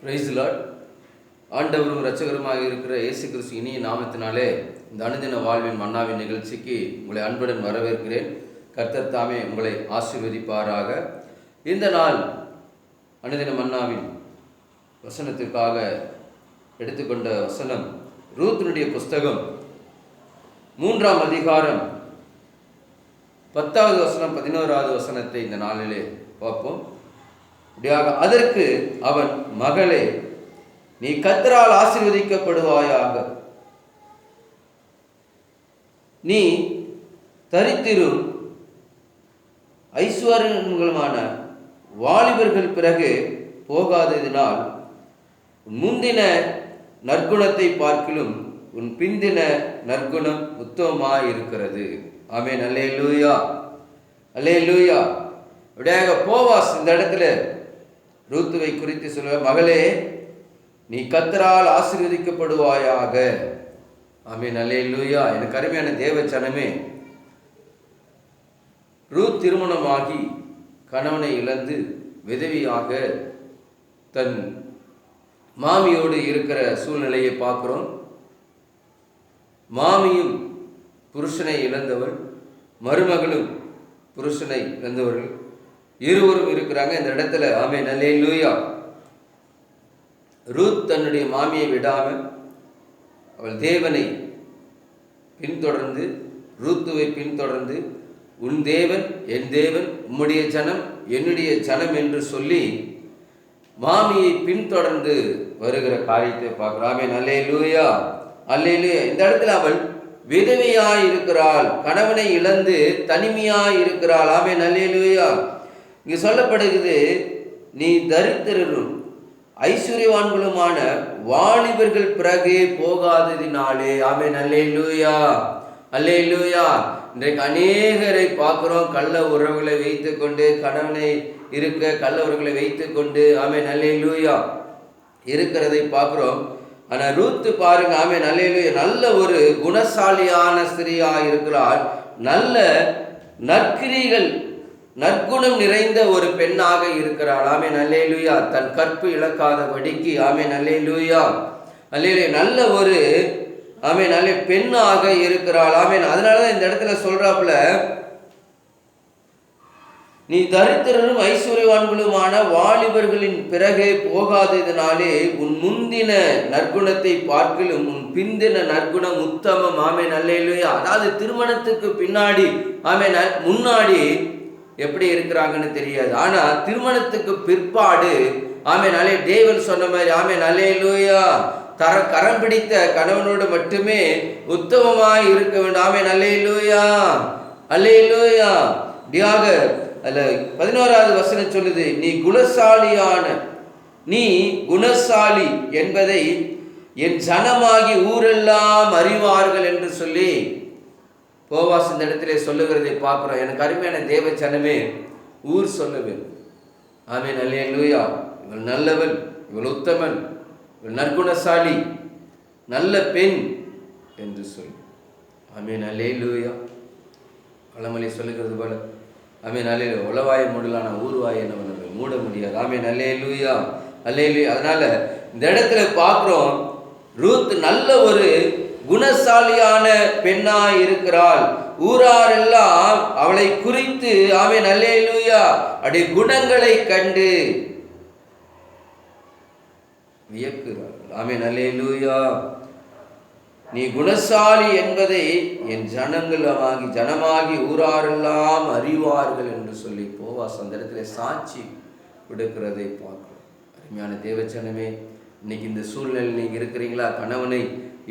Praise the Lord. ஆண்டவரும் இரட்சகருமாக இருக்கிற இயேசு கிறிஸ்து இனிய நாமத்தினாலே இந்த அனுதின வாழ்வின் மன்னாவின் நிகழ்ச்சிக்கு உங்களை அன்புடன் வரவேற்கிறேன். கர்த்தர் தாமே உங்களை ஆசீர்வதிப்பாராக. இந்த நாள் அனுதின மன்னாவின் வசனத்திற்காக எடுத்துக்கொண்ட வசனம் ரூத்தினுடைய புஸ்தகம் 3ஆம் அதிகாரம் 10வது வசனம் 11வது வசனத்தை இந்த நாளிலே பார்ப்போம். அதற்கு அவன், மகளே, நீ கர்த்தரால் ஆசீர்வதிக்கப்படுவாயாக. நீ தரித்திரும் ஐஸ்வர்யங்களுமான வாலிபர்கள் பிறகு போகாததினால் முந்தின நற்குணத்தை பார்க்கிலும் உன் பிந்தின நற்குணம் உத்தமமாயிருக்கிறது. ஆமென். அல்லேலூயா, அல்லேலூயா. அப்படியாக போவாஸ் இந்த இடத்துல ரூத்துவை குறித்து சொல்ல, மகளே, நீ கர்த்தரால் ஆசீர்வதிக்கப்படுவாயாக. ஆமென். அல்லேலூயா. எனக்கு அருமையான தேவச்சனமே, ரூத் திருமணமாகி கணவனை இழந்து விதவியாக தன் மாமியோடு இருக்கிற சூழ்நிலையை பார்க்கிறோம். மாமியும் புருஷனை இழந்தவள், மருமகளும் புருஷனை இழந்தவர்கள் இருவரும் இருக்கிறாங்க இந்த இடத்துல. ஆமென். அல்லேலூயா. ரூத் தன்னுடைய மாமியை விடாமல் அவள் தேவனை பின்தொடர்ந்து, ரூத்துவை பின்தொடர்ந்து, உன் தேவன் என் தேவன், உம்முடைய ஜனம் என்னுடைய ஜனம் என்று சொல்லி மாமியை பின்தொடர்ந்து வருகிற காரியத்தை பார்க்கிறோம். ஆமென். அல்லேலூயா, அல்லேலூயா. இந்த இடத்துல அவள் விதவையாய் இருக்கிறாள், கணவனை இழந்து தனிமையாய் இருக்கிறாள். ஆமென். அல்லேலூயா. இங்கு சொல்லப்படுகிறது, நீ தரித்திரரும் ஐஸ்வர்யவான்களுமான வாலிபர்கள் பிறகு போகாததினாலே. ஆமென். அல்லேலூயா, அல்லேலூயா. இன்றைக்கு அநேகரை பார்க்கிறோம், கள்ள உறவுகளை வைத்து கொண்டு, கணவனை இருக்க கள்ள உறவுகளை வைத்து கொண்டு, ஆமென், அல்லேலூயா, இருக்கிறதை பார்க்கிறோம். ஆனால் ரூத்து பாருங்க, ஆமென், அல்லேலூயா, நல்ல ஒரு குணசாலியான ஸ்திரீயா இருக்கிறாள். நல்ல நற்கிரிகள் நற்குணம் நிறைந்த ஒரு பெண்ணாக இருக்கிறாள். ஆமென். அல்லேலூயா. தன் கற்பு இழக்காதபடிக்கு, ஆமென், அல்லேலூயா, அல்லேலூயா, நல்ல ஒரு, ஆமென், நல்ல பெண்ணாக இருக்கிறாள். ஆமென். அதனாலதான் இந்த இடத்துல சொல்றாப்புல, நீ தரித்திரரும் ஐஸ்வர்யவான்களுமான வாலிபர்களின் பிறகே போகாததினாலே உன் முந்தின நற்குணத்தை பார்க்கிலும் உன் பிந்தின நற்குணம் உத்தமம். ஆமென். அல்லேலூயா. அதாவது திருமணத்துக்கு பின்னாடி, ஆமென், முன்னாடி எப்படி இருக்கிறாங்கன்னு தெரியாது. ஆனா திருமணத்துக்கு பிற்பாடு, ஆமென், அல்லே, தேவன் சொன்ன மாதிரி, ஆமென், அல்லேலூயா, கரம் பிடித்த கணவனோடு மட்டுமே உத்தமமாய் இருக்க வேண்டும். ஆமென். அல்லேலூயா, அல்லேலூயா. இப்படியாக அல்ல 11வது வசனம் சொல்லுது, நீ குணசாலி என்பதை என் ஜனமாகி ஊரெல்லாம் அறிவார்கள் என்று சொல்லி போவாஸ் இந்த இடத்திலே சொல்லுகிறதை பார்க்கிறோம். எனக்கு அருமையான தேவ ஜனமே, ஊர் சொல்ல வேண்டும். ஆமென். அல்லேலூயா. இவள் நல்லவள், இவள் உத்தமன், இவள் நற்குணசாலி, நல்ல பெண் என்று சொல்லி. ஆமென். அல்லேலூயா. பழமொழி சொல்லுகிறது போல, ஆமென், அல்லேலூயா, உளவாய மூடலான ஊர்வாயை நம்ம மூட முடியாது. ஆமென். அல்லேலூயா, அல்லேலூயா. அதனால இந்த இடத்துல பார்க்கிறோம், ரூத் நல்ல ஒரு குணசாலியான பெண்ணாய் இருக்கிறாள். ஊராரெல்லாம் அவளை குறித்து, ஆமென், அல்லேலூயா, அப்படி குணங்களை கண்டு வியக்கிறார்கள். ஆமென். அல்லேலூயா. நீ குணசாலி என்பதை என் ஜனமாகி ஊராரெல்லாம் அறிவார்கள் என்று சொல்லி போவாஸ் அந்த இடத்துல சாட்சி கொடுக்கிறதை பார்க்கிறோம். அருமையான தேவச்சனமே, இன்னைக்கு இந்த சூழ்நிலை நீங்க இருக்கிறீங்களா? கணவனை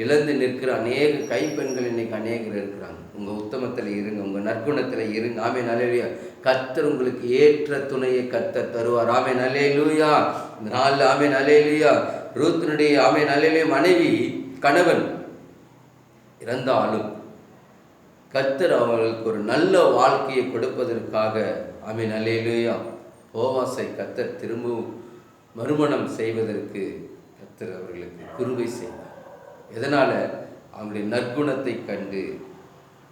இழந்து நிற்கிற அநேக கைப்பெண்கள் இன்னைக்கு அநேகர் இருக்கிறாங்க. உங்க உத்தமத்தில் இருங்க, உங்க நற்குணத்தில் இருங்க. ஆமென். அல்லேலூயா. கர்த்தர் உங்களுக்கு ஏற்ற துணையை கர்த்தர் தருவார். ஆமென். அல்லேலூயா. இந்த நாளில், ஆமென், அல்லேலூயா, ரூத்தினுடைய, ஆமென், அல்லேலூயா, மனைவி கணவன் இறந்தாலும் கர்த்தர் அவர்களுக்கு ஒரு நல்ல வாழ்க்கையை கொடுப்பதற்காக, ஆமென், அல்லேலூயா, போவாசை கர்த்தர் திரும்பவும் மறுமணம் செய்வதற்கு கர்த்தர் அவர்களுக்கு கிருபை செய்தார். எதனால? அவங்களுடைய நற்குணத்தை கண்டு,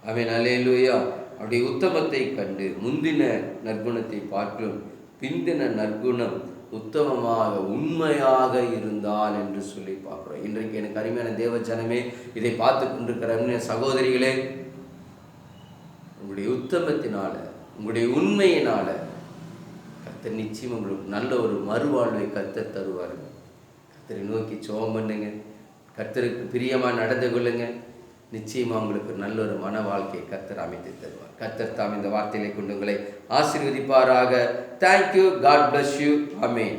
ஆமென், அல்லேலூயா, அவருடைய உத்தமத்தை கண்டு முந்தின நற்குணத்தை பார்க்கலும் பிந்தின நற்குணம் உத்தமமாக உண்மையாக இருந்தால் என்று சொல்லி பார்க்குறோம். இன்றைக்கு எனக்கு அருமையான தேவஜனமே, இதை பார்த்து கொண்டிருக்கிற சகோதரிகளே, உங்களுடைய உத்தமத்தினால, உங்களுடைய உண்மையினால கர்த்தர் நிச்சயம் உங்களுக்கு நல்ல ஒரு மறுவாழ்வை கர்த்தர் தருவார். கர்த்தரை நோக்கி ஜெபம் பண்ணுங்க, கர்த்தருக்கு பிரியமாக நடந்து கொள்ளுங்க. நிச்சயமாக உங்களுக்கு நல்ல ஒரு மன வாழ்க்கையை கர்த்தர் அமைத்து தருவார். கர்த்தர் தாம் இந்த வார்த்தைகளை கொண்டு உங்களை ஆசீர்வதிப்பாராக. Thank you. God bless you. Amen.